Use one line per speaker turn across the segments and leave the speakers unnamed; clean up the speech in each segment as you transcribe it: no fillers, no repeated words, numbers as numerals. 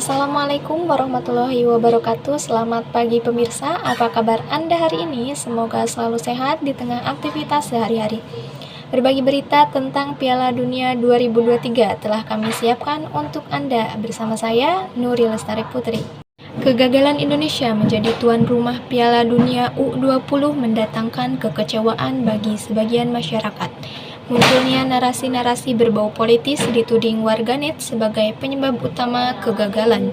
Assalamualaikum warahmatullahi wabarakatuh. Selamat pagi pemirsa, apa kabar Anda hari ini? Semoga selalu sehat di tengah aktivitas sehari-hari. Berbagi berita tentang Piala Dunia 2023 telah kami siapkan untuk Anda bersama saya, Nuril Lestari Putri. Kegagalan Indonesia menjadi tuan rumah Piala Dunia U20 mendatangkan kekecewaan bagi sebagian masyarakat. Munculnya narasi-narasi berbau politis dituding warganet sebagai penyebab utama kegagalan.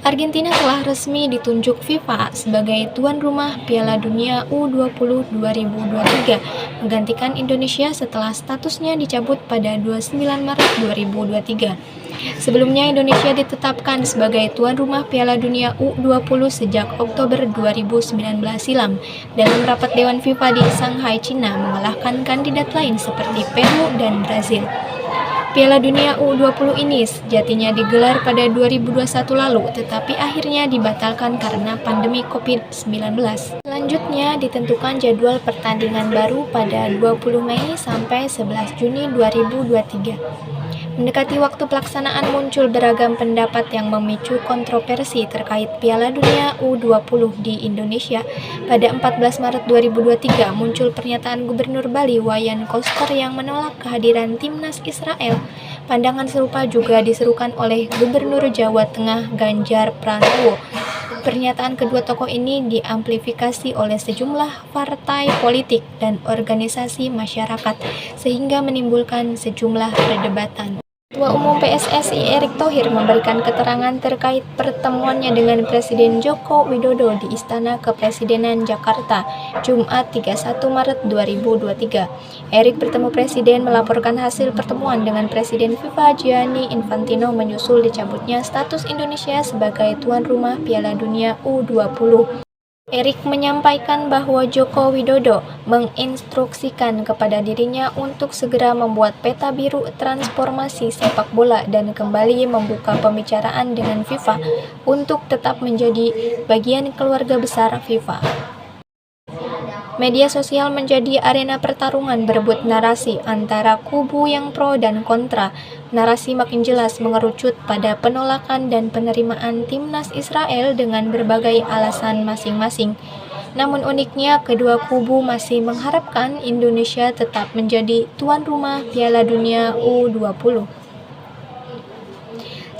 Argentina telah resmi ditunjuk FIFA sebagai tuan rumah Piala Dunia U20 2023, menggantikan Indonesia setelah statusnya dicabut pada 29 Maret 2023. Sebelumnya Indonesia ditetapkan sebagai tuan rumah Piala Dunia U20 sejak Oktober 2019 silam dalam rapat Dewan FIFA di Shanghai, Cina, mengalahkan kandidat lain seperti Peru dan Brazil. Piala Dunia U20 ini sejatinya digelar pada 2021 lalu, tetapi akhirnya dibatalkan karena pandemi COVID-19. Selanjutnya ditentukan jadwal pertandingan baru pada 20 Mei sampai 11 Juni 2023. Mendekati waktu pelaksanaan muncul beragam pendapat yang memicu kontroversi terkait Piala Dunia U20 di Indonesia. Pada 14 Maret 2023 muncul pernyataan Gubernur Bali Wayan Koster yang menolak kehadiran timnas Israel. Pandangan serupa juga diserukan oleh Gubernur Jawa Tengah Ganjar Pranowo. Pernyataan kedua tokoh ini diamplifikasi oleh sejumlah partai politik dan organisasi masyarakat sehingga menimbulkan sejumlah perdebatan. Ketua Umum PSSI Erick Thohir memberikan keterangan terkait pertemuannya dengan Presiden Joko Widodo di Istana Kepresidenan Jakarta, Jumat 31 Maret 2023. Erick bertemu Presiden melaporkan hasil pertemuan dengan Presiden FIFA Gianni Infantino menyusul dicabutnya status Indonesia sebagai tuan rumah Piala Dunia U20. Erick menyampaikan bahwa Joko Widodo menginstruksikan kepada dirinya untuk segera membuat peta biru transformasi sepak bola dan kembali membuka pembicaraan dengan FIFA untuk tetap menjadi bagian keluarga besar FIFA. Media sosial menjadi arena pertarungan berebut narasi antara kubu yang pro dan kontra. Narasi makin jelas mengerucut pada penolakan dan penerimaan timnas Israel dengan berbagai alasan masing-masing. Namun uniknya, kedua kubu masih mengharapkan Indonesia tetap menjadi tuan rumah Piala Dunia U20.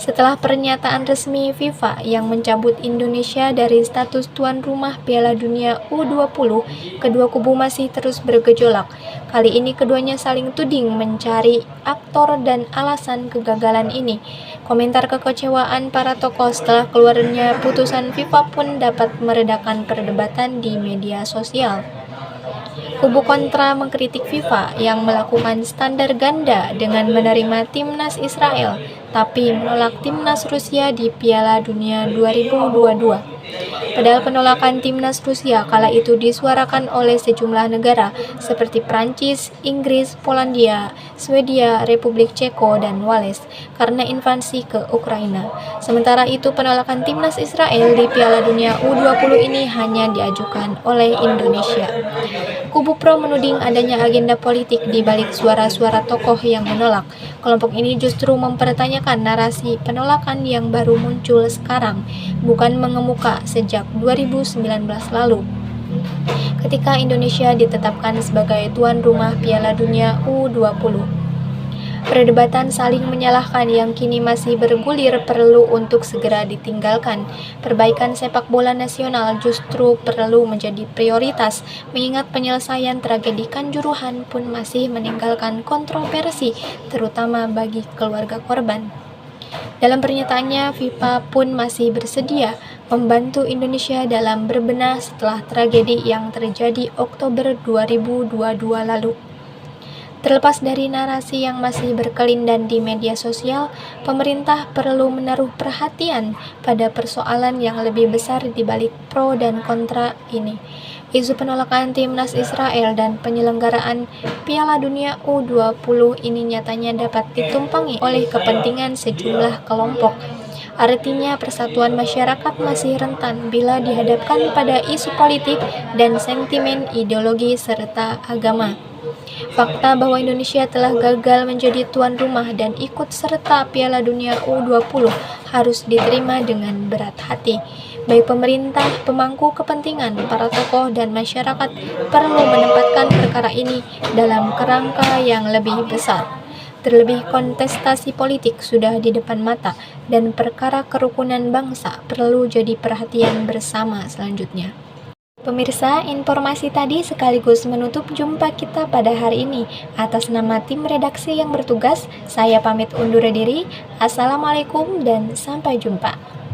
Setelah pernyataan resmi FIFA yang mencabut Indonesia dari status tuan rumah Piala Dunia U20, kedua kubu masih terus bergejolak. Kali ini keduanya saling tuding mencari aktor dan alasan kegagalan ini. Komentar kekecewaan para tokoh setelah keluarnya putusan FIFA pun dapat meredakan perdebatan di media sosial. Kubu kontra mengkritik FIFA yang melakukan standar ganda dengan menerima timnas Israel, tapi menolak timnas Rusia di Piala Dunia 2022. Padahal penolakan timnas Rusia kala itu disuarakan oleh sejumlah negara seperti Prancis, Inggris, Polandia, Swedia, Republik Ceko, dan Wales karena invasi ke Ukraina. Sementara itu penolakan timnas Israel di Piala Dunia U20 ini hanya diajukan oleh Indonesia. Kubu pro menuding adanya agenda politik di balik suara-suara tokoh yang menolak. Kelompok ini justru mempertanyakan narasi penolakan yang baru muncul sekarang, bukan mengemuka sejak 2019 lalu, ketika Indonesia ditetapkan sebagai tuan rumah Piala Dunia U20. Perdebatan saling menyalahkan yang kini masih bergulir perlu untuk segera ditinggalkan. Perbaikan sepak bola nasional justru perlu menjadi prioritas, mengingat penyelesaian tragedi Kanjuruhan pun masih meninggalkan kontroversi, terutama bagi keluarga korban. Dalam pernyataannya, FIFA pun masih bersedia membantu Indonesia dalam berbenah setelah tragedi yang terjadi Oktober 2022 lalu. Terlepas dari narasi yang masih berkelindan di media sosial, pemerintah perlu menaruh perhatian pada persoalan yang lebih besar di balik pro dan kontra ini. Isu penolakan timnas Israel dan penyelenggaraan Piala Dunia U20 ini nyatanya dapat ditumpangi oleh kepentingan sejumlah kelompok. Artinya persatuan masyarakat masih rentan bila dihadapkan pada isu politik dan sentimen ideologi serta agama. Fakta bahwa Indonesia telah gagal menjadi tuan rumah dan ikut serta Piala Dunia U20 harus diterima dengan berat hati. Baik pemerintah, pemangku kepentingan, para tokoh, dan masyarakat perlu menempatkan perkara ini dalam kerangka yang lebih besar. Terlebih kontestasi politik sudah di depan mata dan perkara kerukunan bangsa perlu jadi perhatian bersama selanjutnya. Pemirsa, informasi tadi sekaligus menutup jumpa kita pada hari ini. Atas nama tim redaksi yang bertugas, saya pamit undur diri. Assalamualaikum dan sampai jumpa.